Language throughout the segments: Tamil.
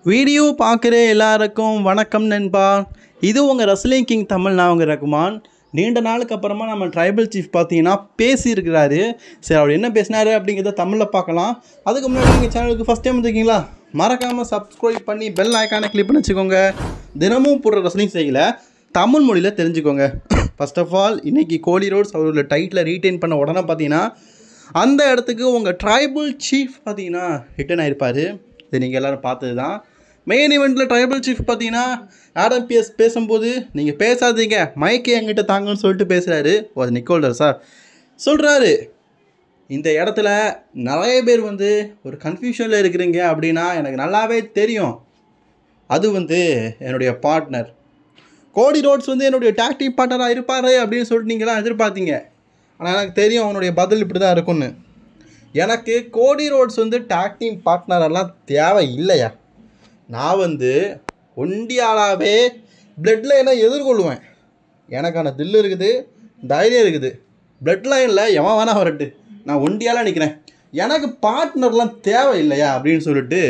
வீடியோ பார்க்குற எல்லாருக்கும் வணக்கம் நண்பா. இது உங்கள் ரஸ்லிங் கிங் தமிழ். நான் உங்கள் ரகுமான். நீண்ட நாளுக்கு அப்புறமா நம்ம ட்ரைபல் சீஃப் பார்த்தீங்கன்னா பேசியிருக்கிறாரு. சரி, அவர் என்ன பேசினார் அப்படிங்கிறத தமிழில் பார்க்கலாம். அதுக்கு முன்னாடி நீங்கள் சேனலுக்கு ஃபஸ்ட் டைம் இருக்கீங்களா, மறக்காமல் சப்ஸ்கிரைப் பண்ணி பெல் ஐக்கானை கிளிக் பண்ணி வச்சுக்கோங்க. தினமும் போடுற ரஸ்லிங் செய்யல தமிழ் மொழியில் தெரிஞ்சுக்கோங்க. ஃபர்ஸ்ட் ஆஃப் ஆல், இன்றைக்கி கோடி ரோட்ஸ் அவரோட டைட்டில் ரீட்டைன் பண்ண உடனே பார்த்தீங்கன்னா அந்த இடத்துக்கு உங்கள் ட்ரைபல் சீஃப் பார்த்தீங்கன்னா ரிட்டன் ஆகிருப்பார். இது நீங்கள் எல்லோரும் பார்த்தது தான். மெயின் ஈவெண்ட்டில் ட்ரைபல் சீஃப் பார்த்தீங்கன்னா ஆடம் பிஎஸ் பேசும்போது நீங்கள் பேசாதீங்க, மைக்கே என்கிட்ட தாங்கன்னு சொல்லிட்டு பேசுகிறாரு. அது நிக்கோல்டர் சார் சொல்கிறாரு, இந்த இடத்துல நிறைய பேர் ஒரு கன்ஃபியூஷனில் இருக்கிறீங்க அப்படின்னா எனக்கு நல்லாவே தெரியும். அது என்னுடைய பார்ட்னர் கோடி ரோட்ஸ் என்னுடைய டாக் டீம் பார்ட்னராக இருப்பார் அப்படின்னு சொல்லிட்டு நீங்களாம் எதிர்பார்த்தீங்க. ஆனால் எனக்கு தெரியும் அவனுடைய பதில் இப்படி தான் இருக்கும்னு. எனக்கு கோடி ரோட்ஸ் டாக் டீம் பார்ட்னரெல்லாம் தேவை இல்லையா. நான் ஒண்டியாலாவே பிளட் லைனை எதிர்கொள்வேன். எனக்கான தில்லு இருக்குது, தைரியம் இருக்குது. பிளட் லைனில் எவன் வேணா வரட்டு, நான் ஒண்டியாலாக நிற்கிறேன். எனக்கு பார்ட்னர்லாம் தேவை இல்லையா அப்படின்னு சொல்லிட்டு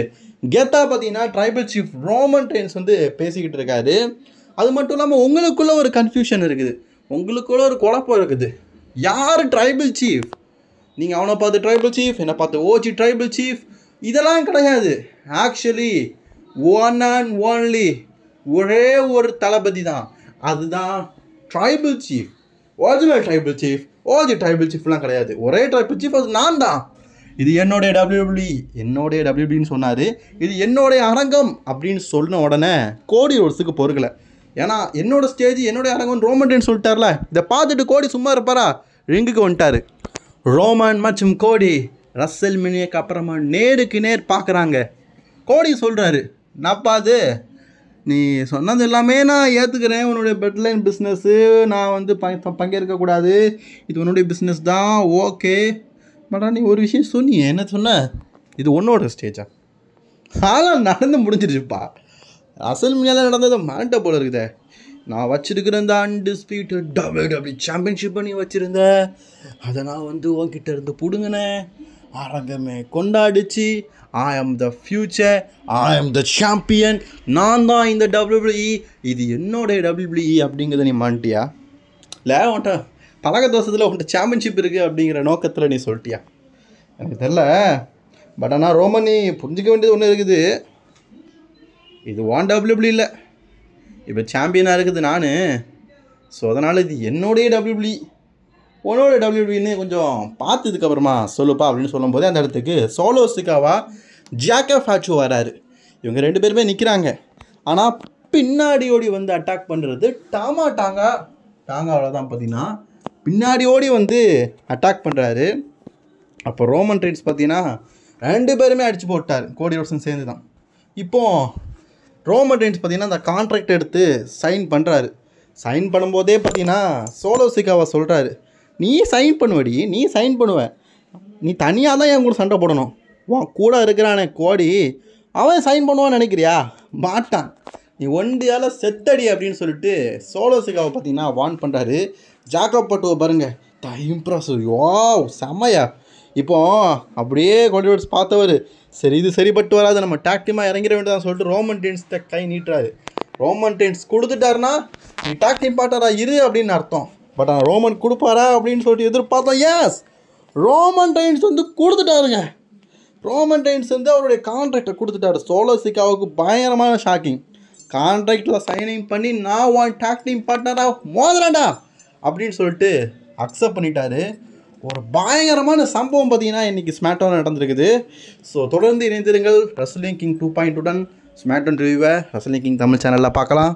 கெத்தா பார்த்தீங்கன்னா ட்ரைபல் சீஃப் ரோமன் ரெயின்ஸ் பேசிக்கிட்டு இருக்காரு. அது மட்டும் இல்லாமல் உங்களுக்குள்ளே ஒரு கன்ஃபியூஷன் இருக்குது, உங்களுக்குள்ளே ஒரு குழப்பம் இருக்குது. யார் ட்ரைபல் சீஃப்? நீங்கள் அவனை பார்த்து ட்ரைபல் சீஃப், என்னை பார்த்து ஓஜி ட்ரைபல் சீஃப், இதெல்லாம் கிடையாது. ஆக்சுவலி ஒன் அண்ட் ஒன்லி ஒரே ஒரு தளபதி தான், அதுதான் tribal chief. Original tribal chief, OG tribal சீஃப்லாம் கிடையாது. ஒரே ட்ரைபல் சீஃப், அது நான் தான். இது என்னுடைய டபிள்யூபிள்யூன்னு சொன்னார். இது என்னுடைய அரங்கம் அப்படின்னு சொன்ன உடனே கோடி ரோட்ஸுக்கு பொறுக்கலை. ஏன்னா என்னோடய ஸ்டேஜ் என்னுடைய அரங்கம் ரோமன் ரெயின்ஸ் சொல்லிட்டார்ல. இதை பார்த்துட்டு கோடி சும்மா இருப்பாரா, ரிங்குக்கு வந்துட்டார். ரோமன் மற்றும் கோடி ரஸ்ஸல் மினியக்கு அப்புறமா நேருக்கு நேர் பார்க்குறாங்க. கோடி சொல்கிறாரு, நாப்பாது நீ சொன்னது எல்லாமே நான் ஏற்றுக்கிறேன். உன்னுடைய பெட்லைன் பிஸ்னஸ்ஸு நான் பங்கேற்கக்கூடாது, இது உன்னுடைய பிஸ்னஸ் தான், ஓகே. பட் நீ ஒரு விஷயம் சொன்னீங்க, என்ன சொன்ன? இது உன்னோட ஸ்டேஜா? அதெல்லாம் நடந்து முடிஞ்சிருச்சுப்பா. அசல் மினியால் நடந்தது மாண்ட போல இருக்குதே. நான் வச்சுருக்கிற இந்த அன்டிஸ்பியூட்டட் WWE சாம்பியன்ஷிப்பை நீ வச்சுருந்த, அதை நான் உன்கிட்ட இருந்து பிடுங்கினேன். அரங்கமே கொண்டாடிச்சு. ஐ ஆம் த ஃபியூச்சர், ஐ ஆம் த சாம்பியன், நான் தான் இந்த WWE, இது என்னோடைய WWE அப்படிங்கிறத நீ மாட்டியா? இல்லை உன்ட்ட பழக தோசத்தில் உன்ட்ட சாம்பியன்ஷிப் இருக்குது அப்படிங்கிற நோக்கத்தில் நீ சொல்லிட்டியா? எனக்கு தெரில. பட் ஆனால் ரோமன், நீ புரிஞ்சிக்க வேண்டியது ஒன்று இருக்குது. இது ஒன் WWE இல்லை, இப்போ சாம்பியனாக இருக்குது நான். ஸோ அதனால் இது என்னுடைய WWE, உன்னோட WWEன்னு கொஞ்சம் பார்த்ததுக்கப்புறமா சொல்லுப்பா அப்படின்னு சொல்லும்போது அந்த இடத்துக்கு சோலோ சிக்காவா ஜாக்கப் ஃபாச்சோ வராரு. இவங்க ரெண்டு பேருமே நிற்கிறாங்க. ஆனால் பின்னாடி ஓடி அட்டாக் பண்ணுறது டாங்காவில் தான் பார்த்தீங்கன்னா பின்னாடி ஓடி அட்டாக் பண்ணுறாரு. அப்போ ரோமன் ரெயின்ஸ் பார்த்தீங்கன்னா ரெண்டு பேருமே அடித்து போட்டார், கோடி ரோட்ஸும் சேர்ந்து தான். இப்போது ரோமன் ரெயின்ஸ் பார்த்தீங்கன்னா அந்த கான்ட்ராக்ட் எடுத்து சைன் பண்ணுறாரு. சைன் பண்ணும்போதே பார்த்தீங்கன்னா சோலோ சிக்காவை சொல்கிறாரு, நீ சைன் பண்ணுவடி, நீ சைன் பண்ணுவேன், நீ தனியாக தான் என் கூட சண்டை போடணும். உன் கூட இருக்கிறானே கோடி, அவன் சைன் பண்ணுவான்னு நினைக்கிறியா? மாட்டான், நீ ஒண்டியால் செத்தடி அப்படின்னு சொல்லிட்டு சோலோ சிக்காவை பார்த்தீங்கன்னா வார்ன் பண்ணுறாரு. ஜாக்கப் பட்டுவை பாருங்கள், இம்ப்ரெசிவ், செம்மையா. இப்போ அப்படியே கோடி ரோட்ஸ் பார்த்தவர், சரி இது சரிப்பட்டு வராது, நம்ம டாக் டீமாக இறங்கிட வேண்டியதான் சொல்லிட்டு ரோமன் ரெயின்ஸ்கிட்ட கை நீட்டுறாரு. ரோமன் ரெயின்ஸ் கொடுத்துட்டாருன்னா நீ டாக் டீம் பார்ட்னராக இரு அப்படின்னு அர்த்தம். பட் ஆனால் ரோமன் கொடுப்பாரா அப்படின்னு சொல்லிட்டு எதிர்பார்த்தோம். எஸ், ரோமன் ரெயின்ஸ் கொடுத்துட்டாருங்க. ரோமன் ரெயின்ஸ் அவருடைய கான்ட்ராக்டை கொடுத்துட்டாரு. சோலோ சிக்காவுக்கு பயங்கரமான ஷாக்கிங். கான்ட்ராக்டில் சைனிங் பண்ணி நான் ஒன் டாக் டீம் பார்ட்னராக மோதுறேன்டா அப்படின்னு சொல்லிட்டு அக்செப்ட் பண்ணிட்டாரு. ஒரு பயங்கரமான சம்பவம் பார்த்தீங்கன்னா இன்றைக்கி ஸ்மாக்டவுன் நடந்திருக்குது. ஸோ தொடர்ந்து இணைந்திருங்கள். ரஸ்லிங் கிங் 2.2 ஸ்மாக்டவுன் ரிவ்யூவை ரஸ்லிங் கிங் தமிழ் சேனலில் பார்க்கலாம்.